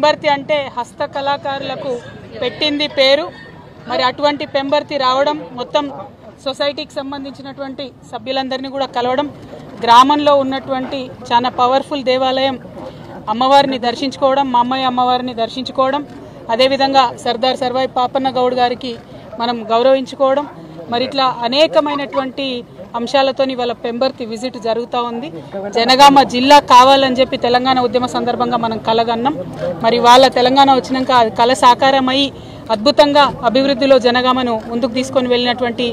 పెంబర్తి అంటే హస్త కళాకారులకు పెట్టింది పేరు. మరి అటువంటి పెంబర్తి రావడం, మొత్తం సొసైటీకి సంబంధించినటువంటి సభ్యులందరినీ కూడా కలవడం, గ్రామంలో ఉన్నటువంటి చాలా పవర్ఫుల్ దేవాలయం అమ్మవారిని దర్శించుకోవడం, మా అమ్మాయి అమ్మవారిని దర్శించుకోవడం, అదేవిధంగా సర్దార్ సర్వాయి పాపన్న గౌడ్ గారికి మనం గౌరవించుకోవడం, మరి ఇట్లా అనేకమైనటువంటి అంశాలతోని వాళ్ళ పెంబర్తి విజిట్ జరుగుతూ ఉంది. జనగామ జిల్లా కావాలని చెప్పి తెలంగాణ ఉద్యమ సందర్భంగా మనం కలగన్నాం. మరి వాళ్ళ తెలంగాణ వచ్చినాక కళ సాకారమై అద్భుతంగా అభివృద్ధిలో జనగామను ముందుకు తీసుకొని వెళ్ళినటువంటి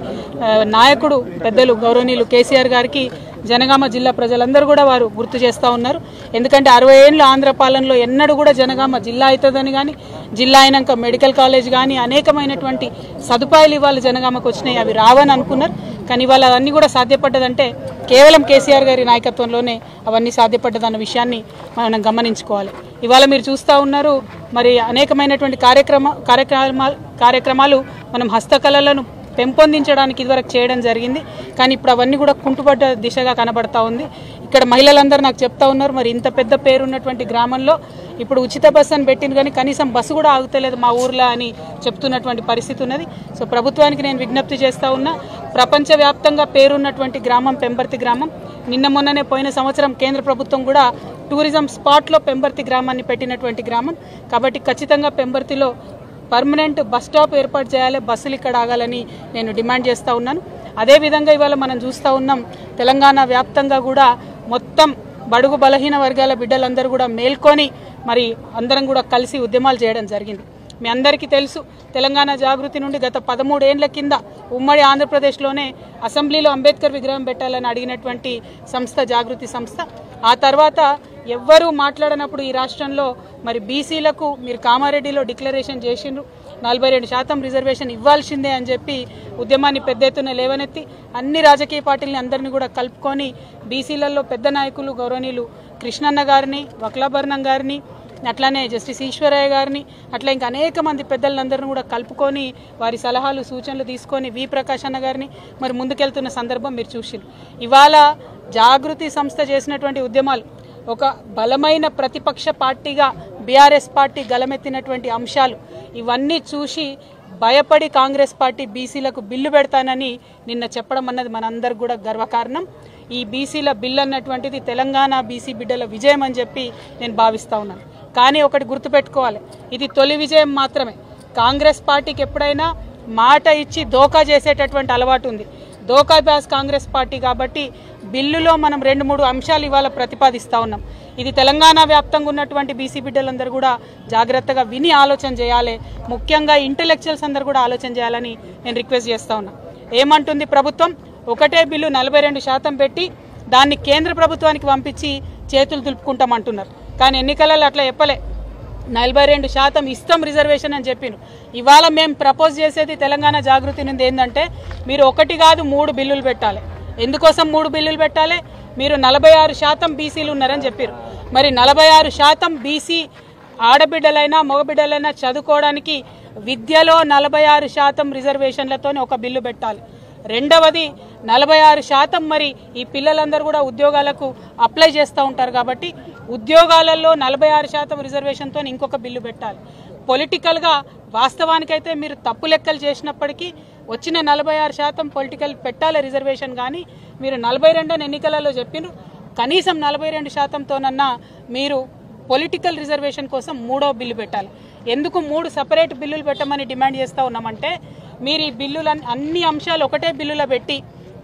నాయకుడు పెద్దలు గౌరవనీయులు కేసీఆర్ గారికి జనగామ జిల్లా ప్రజలందరూ కూడా వారు గుర్తు చేస్తూ ఉన్నారు. ఎందుకంటే 60 ఏళ్ళ ఆంధ్ర పాలనలో ఎన్నడూ కూడా జనగామ జిల్లా అవుతుందని కానీ, జిల్లా అయినాక మెడికల్ కాలేజ్ కానీ అనేకమైనటువంటి సదుపాయాలు ఇవాళ జనగామకు వచ్చినాయి. అవి రావని అనుకున్నారు, కానీ ఇవాళ అవన్నీ కూడా సాధ్యపడ్డదంటే కేవలం కేసీఆర్ గారి నాయకత్వంలోనే అవన్నీ సాధ్యపడ్డదన్న విషయాన్ని మనం గమనించుకోవాలి. ఇవాళ మీరు చూస్తూ ఉన్నారు, మరి అనేకమైనటువంటి కార్యక్రమాలు మనం హస్తకళలను పెంపొందించడానికి ఇదివరకు చేయడం జరిగింది. కానీ ఇప్పుడు అవన్నీ కూడా కుంటుపడ్డ దిశగా కనబడతా ఉంది. ఇక్కడ మహిళలందరూ నాకు చెప్తా ఉన్నారు, మరి ఇంత పెద్ద పేరున్నటువంటి గ్రామంలో ఇప్పుడు ఉచిత బస్సు అని పెట్టింది, కానీ కనీసం బస్సు కూడా ఆగుతలేదు మా ఊర్లో అని చెప్తున్నటువంటి పరిస్థితి ఉన్నది. సో ప్రభుత్వానికి నేను విజ్ఞప్తి చేస్తూ ఉన్నా, ప్రపంచవ్యాప్తంగా పేరున్నటువంటి గ్రామం పెంబర్తి గ్రామం. నిన్న మొన్ననే పోయిన సంవత్సరం కేంద్ర ప్రభుత్వం కూడా టూరిజం స్పాట్లో పెంబర్తి గ్రామాన్ని పెట్టినటువంటి గ్రామం. కాబట్టి ఖచ్చితంగా పెంబర్తిలో పర్మనెంట్ బస్ స్టాప్ ఏర్పాటు చేయాలి, బస్సులు ఇక్కడ ఆగాలని నేను డిమాండ్ చేస్తూ ఉన్నాను. అదేవిధంగా ఇవాళ మనం చూస్తూ ఉన్నాం, తెలంగాణ వ్యాప్తంగా కూడా మొత్తం బడుగు బలహీన వర్గాల బిడ్డలందరూ కూడా మేల్కొని మరి అందరం కూడా కలిసి ఉద్యమాలు చేయడం జరిగింది. మీ అందరికీ తెలుసు, తెలంగాణ జాగృతి నుండి గత 13 ఏళ్ల కింద ఉమ్మడి ఆంధ్రప్రదేశ్లోనే అసెంబ్లీలో అంబేద్కర్ విగ్రహం పెట్టాలని అడిగినటువంటి సంస్థ జాగృతి సంస్థ. ఆ తర్వాత ఎవ్వరూ మాట్లాడనప్పుడు ఈ రాష్ట్రంలో మరి బీసీలకు మీరు కామారెడ్డిలో డిక్లరేషన్ చేసిండ్రు, 42% రిజర్వేషన్ ఇవ్వాల్సిందే అని చెప్పి ఉద్యమాన్ని పెద్ద ఎత్తున లేవనెత్తి అన్ని రాజకీయ పార్టీలని అందరినీ కూడా కలుపుకొని బీసీలలో పెద్ద నాయకులు గౌరవనీయులు కృష్ణన్న గారిని, వక్లాభరణం గారిని, అట్లానే జస్టిస్ ఈశ్వరయ్య గారిని, అట్లా ఇంకా అనేక మంది పెద్దలందరినీ కూడా కలుపుకొని వారి సలహాలు సూచనలు తీసుకొని వి ప్రకాష్ అన్న గారిని మరి ముందుకెళ్తున్న సందర్భం మీరు చూసిరు. ఇవాళ జాగృతి సంస్థ చేసినటువంటి ఉద్యమాలు ఒక బలమైన ప్రతిపక్ష పార్టీగా బీఆర్ఎస్ పార్టీ గలమెత్తినటువంటి అంశాలు ఇవన్నీ చూసి భయపడి కాంగ్రెస్ పార్టీ బీసీలకు బిల్లు పెడతానని నిన్న చెప్పడం అన్నది మనందరికి కూడా గర్వకారణం. ఈ బీసీల బిల్లు అన్నటువంటిది తెలంగాణ బీసీ బిడ్డల విజయం అని చెప్పి నేను భావిస్తూ ఉన్నాను. కానీ ఒకటి గుర్తుపెట్టుకోవాలి, ఇది తొలి విజయం మాత్రమే. కాంగ్రెస్ పార్టీకి ఎప్పుడైనా మాట ఇచ్చి దోకా చేసేటటువంటి అలవాటు ఉంది. దోకాబాజ్ కాంగ్రెస్ పార్టీ కాబట్టి బిల్లులో మనం 2-3 అంశాలు ఇవాళ ప్రతిపాదిస్తూ ఉన్నాం. ఇది తెలంగాణ వ్యాప్తంగా ఉన్నటువంటి బీసీ బిడ్డలందరూ కూడా జాగ్రత్తగా విని ఆలోచన చేయాలి. ముఖ్యంగా ఇంటెలెక్చువల్స్ అందరూ కూడా ఆలోచన చేయాలని నేను రిక్వెస్ట్ చేస్తూ ఉన్నా. ఏమంటుంది ప్రభుత్వం? ఒకటే బిల్లు 42% పెట్టి దాన్ని కేంద్ర ప్రభుత్వానికి పంపించి చేతులు దులుపుకుంటామంటున్నారు. కానీ ఎన్నికలలో అట్లా చెప్పలే, 42% ఇస్తాం రిజర్వేషన్ అని చెప్పిను. ఇవాళ మేము ప్రపోజ్ చేసేది తెలంగాణ జాగృతి నుండి ఏంటంటే, మీరు 1 కాదు 3 బిల్లులు పెట్టాలి. ఎందుకోసం 3 బిల్లులు పెట్టాలి? మీరు 46% బీసీలు ఉన్నారని చెప్పారు. మరి 46% బీసీ ఆడబిడ్డలైనా మగబిడ్డలైనా చదువుకోవడానికి విద్యలో 46% రిజర్వేషన్లతో ఒక బిల్లు పెట్టాలి. రెండవది 46% మరి ఈ పిల్లలందరూ కూడా ఉద్యోగాలకు అప్లై చేస్తూ ఉంటారు కాబట్టి ఉద్యోగాలలో 46% రిజర్వేషన్తో ఇంకొక బిల్లు పెట్టాలి. పొలిటికల్గా వాస్తవానికైతే మీరు తప్పు లెక్కలు చేసినప్పటికీ వచ్చిన 46% పొలిటికల్ పెట్టాలి రిజర్వేషన్. కానీ మీరు 42 ఎన్నికలలో చెప్పిన కనీసం 42%తోనన్నా మీరు పొలిటికల్ రిజర్వేషన్ కోసం 3వ బిల్లు పెట్టాలి. ఎందుకు 3 సపరేట్ బిల్లులు పెట్టమని డిమాండ్ చేస్తూ ఉన్నామంటే, మీరు ఈ బిల్లులు అన్ని అంశాలు ఒకటే బిల్లులో పెట్టి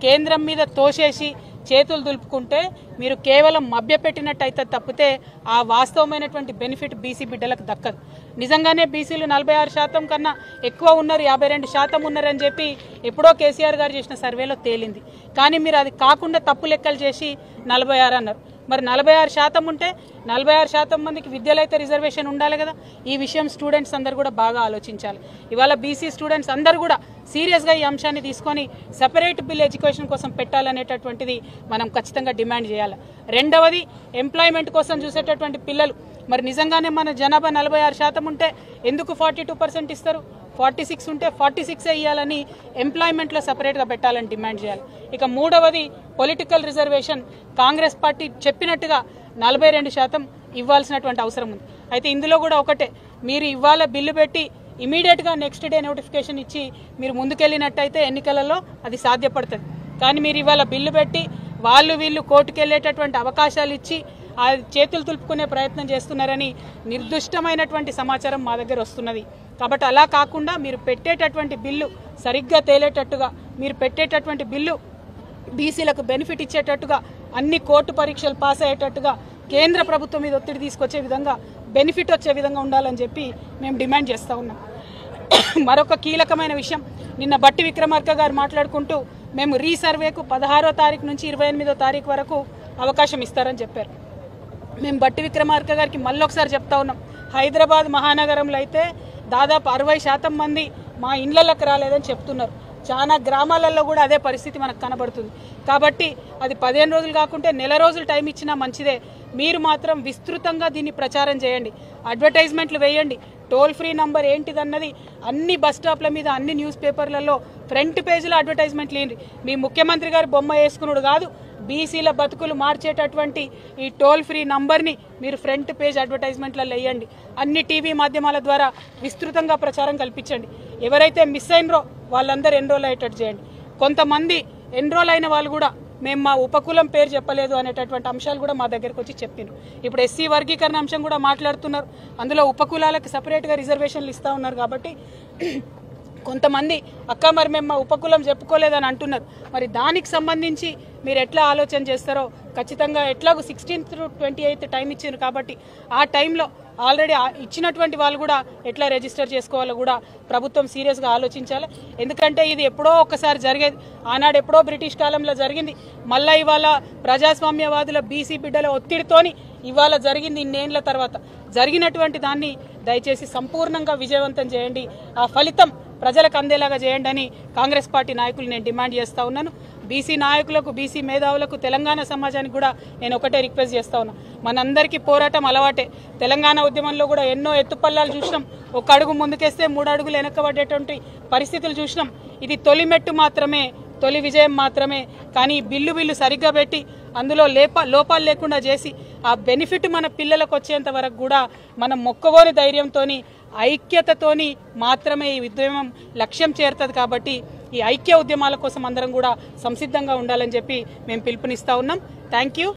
కేంద్రం మీద తోసేసి చేతులు దులుపుకుంటే మీరు కేవలం మభ్యపెట్టినట్టయితే తప్పితే ఆ వాస్తవమైనటువంటి బెనిఫిట్ బీసీ బిడ్డలకు దక్కదు. నిజంగానే బీసీలు 46% కన్నా ఎక్కువ ఉన్నారు, 52% ఉన్నారని చెప్పి ఎప్పుడో కేసీఆర్ గారు చేసిన సర్వేలో తేలింది. కానీ మీరు అది కాకుండా తప్పు లెక్కలు చేసి 46 అన్నారు. మరి 46% ఉంటే 46% మందికి విద్యలో అయితే రిజర్వేషన్ ఉండాలి కదా. ఈ విషయం స్టూడెంట్స్ అందరూ కూడా బాగా ఆలోచించాలి. ఇవాళ బీసీ స్టూడెంట్స్ అందరూ కూడా సీరియస్గా ఈ అంశాన్ని తీసుకొని సెపరేట్ బిల్ ఎడ్యుకేషన్ కోసం పెట్టాలనేటటువంటిది మనం ఖచ్చితంగా డిమాండ్ చేయాలి. రెండవది ఎంప్లాయ్మెంట్ కోసం చూసేటటువంటి పిల్లలు, మరి నిజంగానే మన జనాభా 46% ఉంటే ఎందుకు 42% ఇస్తారు? 46 ఉంటే 46 ఇవ్వాలని ఎంప్లాయ్మెంట్లో సపరేట్గా పెట్టాలని డిమాండ్ చేయాలి. ఇక మూడవది పొలిటికల్ రిజర్వేషన్ కాంగ్రెస్ పార్టీ చెప్పినట్టుగా 42% ఇవ్వాల్సినటువంటి అవసరం ఉంది. అయితే ఇందులో కూడా ఒకటే, మీరు ఇవాళ బిల్లు పెట్టి ఇమీడియట్గా నెక్స్ట్ డే నోటిఫికేషన్ ఇచ్చి మీరు ముందుకెళ్ళినట్టయితే ఎన్నికలలో అది సాధ్యపడుతుంది. కానీ మీరు ఇవాళ బిల్లు పెట్టి వాళ్ళు వీళ్ళు కోర్టుకు వెళ్ళేటటువంటి అవకాశాలు ఇచ్చి ఆ చేతులు తులుపుకునే ప్రయత్నం చేస్తున్నారని నిర్దిష్టమైనటువంటి సమాచారం మా దగ్గర వస్తున్నది. కాబట్టి అలా కాకుండా మీరు పెట్టేటటువంటి బిల్లు సరిగ్గా తేలేటట్టుగా, మీరు పెట్టేటటువంటి బిల్లు బీసీలకు బెనిఫిట్ ఇచ్చేటట్టుగా, అన్ని కోర్టు పరీక్షలు పాస్ అయ్యేటట్టుగా, కేంద్ర ప్రభుత్వం మీద ఒత్తిడి తీసుకొచ్చే విధంగా, బెనిఫిట్ వచ్చే విధంగా ఉండాలని చెప్పి మేము డిమాండ్ చేస్తూ ఉన్నాం. మరొక కీలకమైన విషయం, నిన్న బట్టి విక్రమార్క గారు మాట్లాడుకుంటూ మేము రీసర్వేకు 16వ తారీఖు నుంచి 28వ తారీఖు వరకు అవకాశం ఇస్తారని చెప్పారు. మేము బట్టి విక్రమార్క గారికి మళ్ళొకసారి చెప్తా ఉన్నాం, హైదరాబాద్ మహానగరంలో అయితే దాదాపు 60% మంది మా ఇళ్లలోకి రాలేదని చెప్తున్నారు. చాలా గ్రామాలలో కూడా అదే పరిస్థితి మనకు కనబడుతుంది. కాబట్టి అది 15 రోజులు కాకుంటే నెల రోజులు టైం ఇచ్చినా మంచిదే. మీరు మాత్రం విస్తృతంగా దీన్ని ప్రచారం చేయండి, అడ్వర్టైజ్మెంట్లు వేయండి. టోల్ ఫ్రీ నంబర్ ఏంటిదన్నది అన్ని బస్ స్టాప్ల మీద, అన్ని న్యూస్ పేపర్లలో ఫ్రంట్ పేజీలో అడ్వర్టైజ్మెంట్లు వేయండి. మీ ముఖ్యమంత్రి గారు బొమ్మ వేసుకున్నాడు కాదు, బీసీల బతుకులు మార్చేటటువంటి ఈ టోల్ ఫ్రీ నంబర్ని మీరు ఫ్రంట్ పేజ్ అడ్వర్టైజ్మెంట్లలో వేయండి. అన్ని టీవీ మాధ్యమాల ద్వారా విస్తృతంగా ప్రచారం కల్పించండి. ఎవరైతే మిస్ అయినరో వాళ్ళందరూ ఎన్రోల్ అయ్యేటట్టు చేయండి. కొంతమంది ఎన్రోల్ అయిన వాళ్ళు కూడా మేము మా ఉపకులం పేరు చెప్పలేదు అనేటటువంటి అంశాలు కూడా మా దగ్గరకు వచ్చి చెప్పారు. ఇప్పుడు ఎస్సీ వర్గీకరణ అంశం కూడా మాట్లాడుతున్నారు, అందులో ఉపకులాలకు సపరేట్గా రిజర్వేషన్లు ఇస్తూ ఉన్నారు. కాబట్టి కొంతమంది అక్క మరి మేము మా ఉపకులం చెప్పుకోలేదని అంటున్నారు. మరి దానికి సంబంధించి మీరు ఎట్లా ఆలోచన చేస్తారో ఖచ్చితంగా, ఎట్లాగో 16th to 28th టైం ఇచ్చారు కాబట్టి ఆ టైంలో ఆల్రెడీ ఇచ్చినటువంటి వాళ్ళు కూడా ఎట్లా రిజిస్టర్ చేసుకోవాలో కూడా ప్రభుత్వం సీరియస్గా ఆలోచించాలి. ఎందుకంటే ఇది ఎప్పుడో ఒక్కసారి జరిగేది, ఆనాడు ఎప్పుడో బ్రిటిష్ కాలంలో జరిగింది. మళ్ళీ ఇవాళ ప్రజాస్వామ్యవాదుల బీసీ బిడ్డల ఒత్తిడితోని ఇవాళ జరిగింది. ఇన్నేళ్ల తర్వాత జరిగినటువంటి దాన్ని దయచేసి సంపూర్ణంగా విజయవంతం చేయండి, ఆ ఫలితం ప్రజలకు అందేలాగా చేయండి అని కాంగ్రెస్ పార్టీ నాయకులు నేను డిమాండ్ చేస్తూ ఉన్నాను. బీసీ నాయకులకు, బీసీ మేధావులకు, తెలంగాణ సమాజానికి కూడా నేను ఒకటే రిక్వెస్ట్ చేస్తా ఉన్నా, మనందరికీ పోరాటం అలవాటే. తెలంగాణ ఉద్యమంలో కూడా ఎన్నో ఎత్తుపల్లాలు చూసినాం, ఒక అడుగు ముందుకేస్తే 3 అడుగులు వెనకబడేటువంటి పరిస్థితులు చూసినాం. ఇది తొలి మెట్టు మాత్రమే, తొలి విజయం మాత్రమే. కానీ బిల్లు సరిగ్గా పెట్టి అందులో లోపాలు లేకుండా చేసి ఆ బెనిఫిట్ మన పిల్లలకు వచ్చేంత వరకు కూడా మనం మొక్కవోని ధైర్యంతోని, ఐక్యతతోని మాత్రమే ఈ ఉద్యమం లక్ష్యం చేరుతుంది. కాబట్టి ఈ ఐక్య ఉద్యమాల కోసం అందరం కూడా సంసిద్ధంగా ఉండాలని చెప్పి మేము పిలుపునిస్తా ఉన్నాం. Thank you.